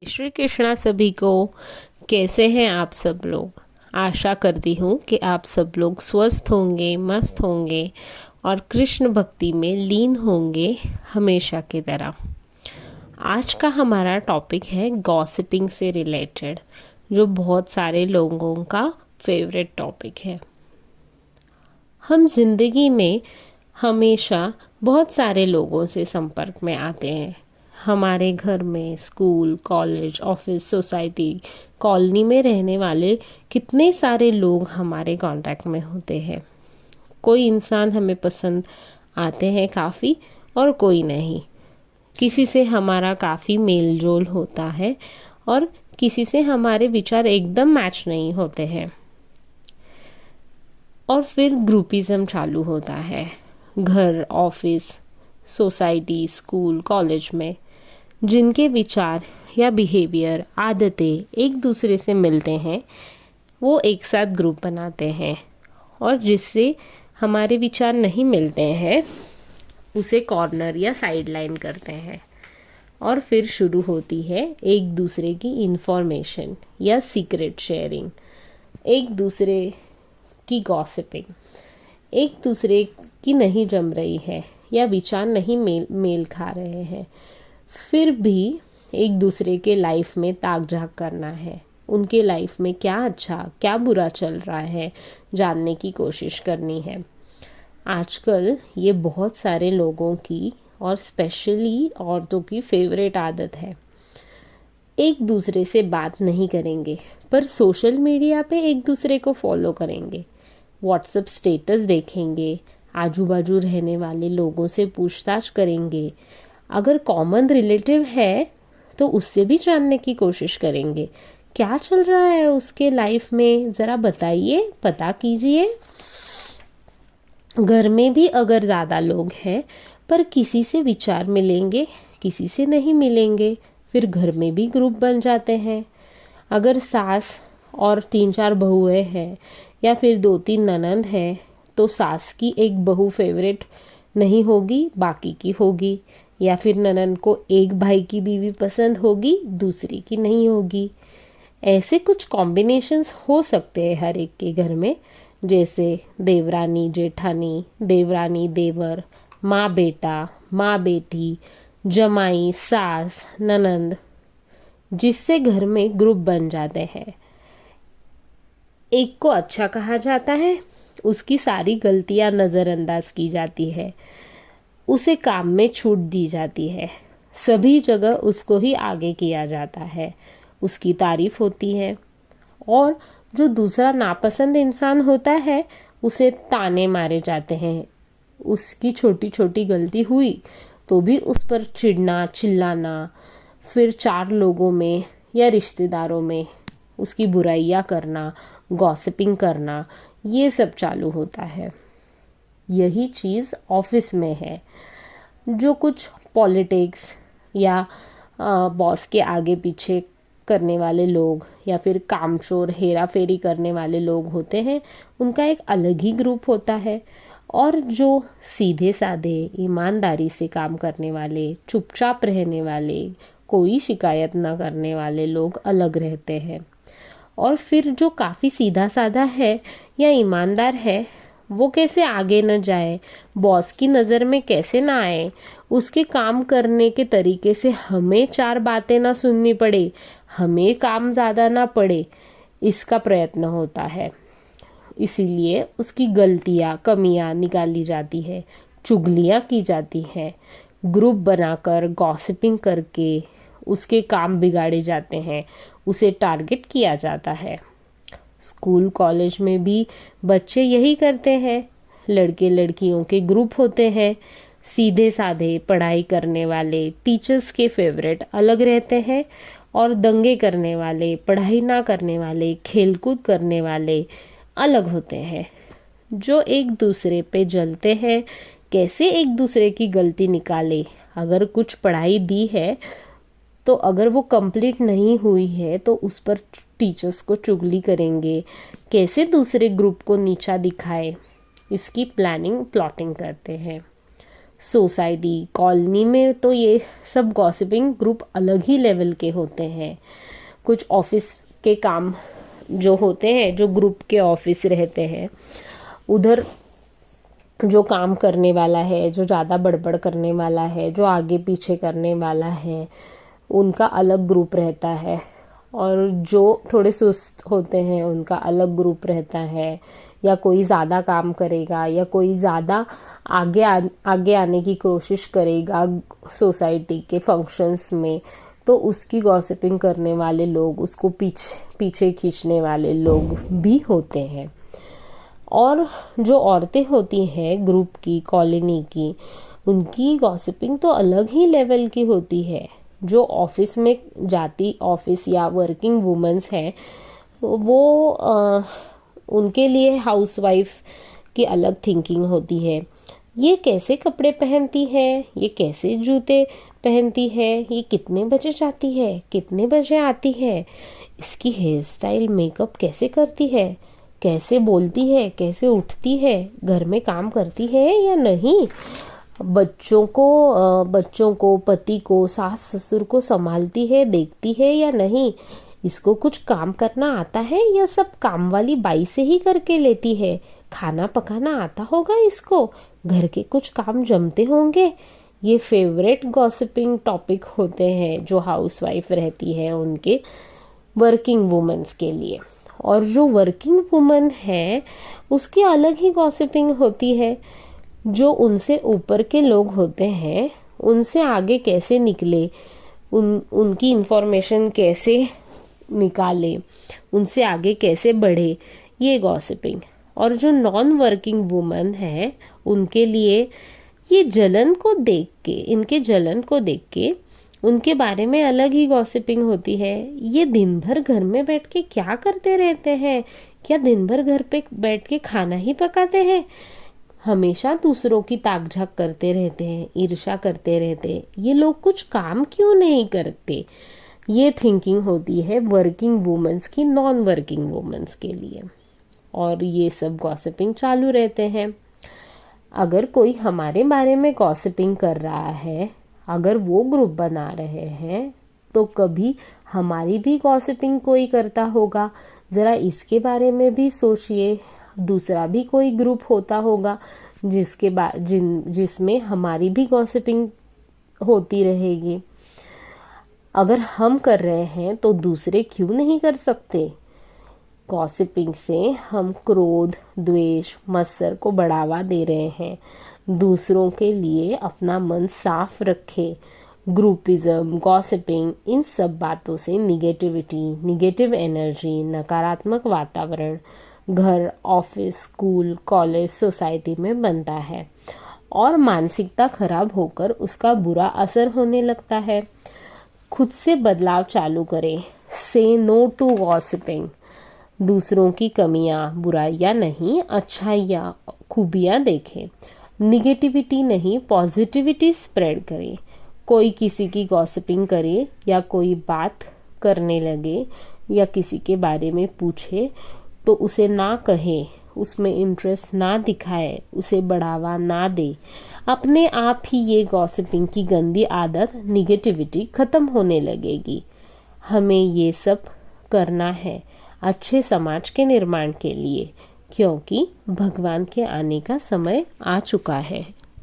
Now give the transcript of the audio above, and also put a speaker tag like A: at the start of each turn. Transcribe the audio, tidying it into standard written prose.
A: श्री कृष्णा सभी को। कैसे हैं आप सब लोग। आशा करती हूँ कि आप सब लोग स्वस्थ होंगे, मस्त होंगे और कृष्ण भक्ति में लीन होंगे हमेशा की तरह। आज का हमारा टॉपिक है गॉसिपिंग से रिलेटेड, जो बहुत सारे लोगों का फेवरेट टॉपिक है। हम जिंदगी में हमेशा बहुत सारे लोगों से संपर्क में आते हैं। हमारे घर में, school, college, office, society, colony में रहने वाले कितने सारे लोग हमारे कांटेक्ट में होते हैं। कोई इंसान हमें पसंद आते हैं काफ़ी और कोई नहीं। किसी से हमारा काफ़ी मेल जोल होता है और किसी से हमारे विचार एकदम मैच नहीं होते हैं। और फिर ग्रुपिज़म चालू होता है। घर, ऑफिस, सोसाइटी, स्कूल, कॉलेज में जिनके विचार या बिहेवियर, आदतें एक दूसरे से मिलते हैं, वो एक साथ ग्रुप बनाते हैं। और जिससे हमारे विचार नहीं मिलते हैं उसे कॉर्नर या साइड लाइन करते हैं। और फिर शुरू होती है एक दूसरे की इन्फॉर्मेशन या सीक्रेट शेयरिंग, एक दूसरे की गॉसिपिंग। एक दूसरे की नहीं जम रही है या विचार नहीं मेल खा रहे हैं, फिर भी एक दूसरे के लाइफ में ताक झाक करना है। उनके लाइफ में क्या अच्छा क्या बुरा चल रहा है जानने की कोशिश करनी है। आजकल ये बहुत सारे लोगों की और स्पेशली औरतों की फेवरेट आदत है। एक दूसरे से बात नहीं करेंगे पर सोशल मीडिया पे एक दूसरे को फॉलो करेंगे, व्हाट्सएप स्टेटस देखेंगे, आजू बाजू रहने वाले लोगों से पूछताछ करेंगे। अगर कॉमन रिलेटिव है तो उससे भी जानने की कोशिश करेंगे, क्या चल रहा है उसके लाइफ में, ज़रा बताइए, पता कीजिए। घर में भी अगर ज़्यादा लोग हैं पर किसी से विचार मिलेंगे, किसी से नहीं मिलेंगे, फिर घर में भी ग्रुप बन जाते हैं। अगर सास और 3-4 बहुएं हैं या फिर 2-3 ननंद है तो सास की एक बहू फेवरेट नहीं होगी, बाकी की होगी। या फिर ननंद को एक भाई की बीवी पसंद होगी, दूसरी की नहीं होगी। ऐसे कुछ कॉम्बिनेशंस हो सकते हैं हर एक के घर में, जैसे देवरानी जेठानी, देवरानी देवर, माँ बेटा, माँ बेटी, जमाई सास ननंद, जिससे घर में ग्रुप बन जाते हैं। एक को अच्छा कहा जाता है, उसकी सारी गलतियां नज़रअंदाज की जाती है, उसे काम में छूट दी जाती है, सभी जगह उसको ही आगे किया जाता है, उसकी तारीफ होती है। और जो दूसरा नापसंद इंसान होता है उसे ताने मारे जाते हैं। उसकी छोटी छोटी गलती हुई तो भी उस पर चिढ़ना, चिल्लाना, फिर 4 लोगों में या रिश्तेदारों में उसकी बुराइयां करना, गॉसिपिंग करना, ये सब चालू होता है। यही चीज़ ऑफिस में है। जो कुछ पॉलिटिक्स या बॉस के आगे पीछे करने वाले लोग या फिर कामचोर हेरा फेरी करने वाले लोग होते हैं, उनका एक अलग ही ग्रुप होता है। और जो सीधे साधे ईमानदारी से काम करने वाले, चुपचाप रहने वाले, कोई शिकायत ना करने वाले लोग अलग रहते हैं। और फिर जो काफ़ी सीधा साधा है या ईमानदार है, वो कैसे आगे न जाए, बॉस की नज़र में कैसे ना आए, उसके काम करने के तरीके से हमें 4 बातें ना सुननी पड़े, हमें काम ज़्यादा ना पड़े, इसका प्रयत्न होता है। इसीलिए उसकी गलतियाँ, कमियाँ निकाली जाती है, चुगलियाँ की जाती हैं, ग्रुप बनाकर गॉसिपिंग करके उसके काम बिगाड़े जाते हैं, उसे टारगेट किया जाता है। स्कूल कॉलेज में भी बच्चे यही करते हैं। लड़के लड़कियों के ग्रुप होते हैं, सीधे साधे पढ़ाई करने वाले टीचर्स के फेवरेट अलग रहते हैं और दंगे करने वाले, पढ़ाई ना करने वाले, खेलकूद करने वाले अलग होते हैं। जो एक दूसरे पे जलते हैं, कैसे एक दूसरे की गलती निकाले। अगर कुछ पढ़ाई दी है तो अगर वो कंप्लीट नहीं हुई है तो उस पर टीचर्स को चुगली करेंगे, कैसे दूसरे ग्रुप को नीचा दिखाए, इसकी प्लानिंग प्लॉटिंग करते हैं। सोसाइटी कॉलोनी में तो ये सब गॉसिपिंग ग्रुप अलग ही लेवल के होते हैं। कुछ ऑफिस के काम जो होते हैं, जो ग्रुप के ऑफिस रहते हैं, उधर जो काम करने वाला है, जो ज़्यादा बड़बड़ करने वाला है, जो आगे पीछे करने वाला है, उनका अलग ग्रुप रहता है। और जो थोड़े सुस्त होते हैं उनका अलग ग्रुप रहता है। या कोई ज़्यादा काम करेगा या कोई ज़्यादा आगे आने की कोशिश करेगा सोसाइटी के फंक्शंस में, तो उसकी गॉसिपिंग करने वाले लोग, उसको पीछे खींचने वाले लोग भी होते हैं। और जो औरतें होती हैं ग्रुप की, कॉलोनी की, उनकी गॉसिपिंग तो अलग ही लेवल की होती है। जो ऑफिस में जाती, ऑफिस या वर्किंग वुमेन्स हैं, वो उनके लिए हाउसवाइफ की अलग थिंकिंग होती है। ये कैसे कपड़े पहनती है, ये कैसे जूते पहनती है, ये कितने बजे जाती है, कितने बजे आती है, इसकी हेयर स्टाइल, मेकअप कैसे करती है, कैसे बोलती है, कैसे उठती है, घर में काम करती है या नहीं, बच्चों को, पति को, सास ससुर को संभालती है, देखती है या नहीं, इसको कुछ काम करना आता है या सब काम वाली बाई से ही करके लेती है, खाना पकाना आता होगा इसको, घर के कुछ काम जमते होंगे। ये फेवरेट गॉसिपिंग टॉपिक होते हैं जो हाउसवाइफ रहती है उनके वर्किंग वुमेन्स के लिए। और जो वर्किंग वुमन है उसकी अलग ही गॉसिपिंग होती है। जो उनसे ऊपर के लोग होते हैं उनसे आगे कैसे निकले, उनकी इंफॉर्मेशन कैसे निकाले, उनसे आगे कैसे बढ़े, ये गॉसिपिंग। और जो नॉन वर्किंग वुमन है उनके लिए ये जलन को देख के, इनके जलन को देख के उनके बारे में अलग ही गॉसिपिंग होती है। ये दिन भर घर में बैठ के क्या करते रहते हैं, क्या दिन भर घर पे बैठ के खाना ही पकाते हैं, हमेशा दूसरों की ताक झाक करते रहते हैं, ईर्ष्या करते रहते हैं, ये लोग कुछ काम क्यों नहीं करते। ये थिंकिंग होती है वर्किंग वुमेन्स की नॉन वर्किंग वुमेन्स के लिए। और ये सब गॉसिपिंग चालू रहते हैं। अगर कोई हमारे बारे में गॉसिपिंग कर रहा है, अगर वो ग्रुप बना रहे हैं, तो कभी हमारी भी गॉसिपिंग कोई करता होगा। ज़रा इसके बारे में भी सोचिए। दूसरा भी कोई ग्रुप होता होगा जिसमें हमारी भी गॉसिपिंग होती रहेगी। अगर हम कर रहे हैं तो दूसरे क्यों नहीं कर सकते। गॉसिपिंग से हम क्रोध, द्वेष, मत्सर को बढ़ावा दे रहे हैं। दूसरों के लिए अपना मन साफ रखे। ग्रुपिज्म, गॉसिपिंग, इन सब बातों से निगेटिविटी, निगेटिव एनर्जी, नकारात्मक वातावरण घर, ऑफिस, स्कूल, कॉलेज, सोसाइटी में बनता है और मानसिकता खराब होकर उसका बुरा असर होने लगता है। खुद से बदलाव चालू करें। से नो टू गॉसिपिंग। दूसरों की कमियां, बुराइयां नहीं, अच्छाइयां, खूबियां देखें। निगेटिविटी नहीं, पॉजिटिविटी स्प्रेड करें। कोई किसी की गॉसिपिंग करे या कोई बात करने लगे या किसी के बारे में पूछे तो उसे ना कहे, उसमें इंटरेस्ट ना दिखाए, उसे बढ़ावा ना दे। अपने आप ही ये गॉसिपिंग की गंदी आदत, निगेटिविटी खत्म होने लगेगी। हमें ये सब करना है अच्छे समाज के निर्माण के लिए, क्योंकि भगवान के आने का समय आ चुका है।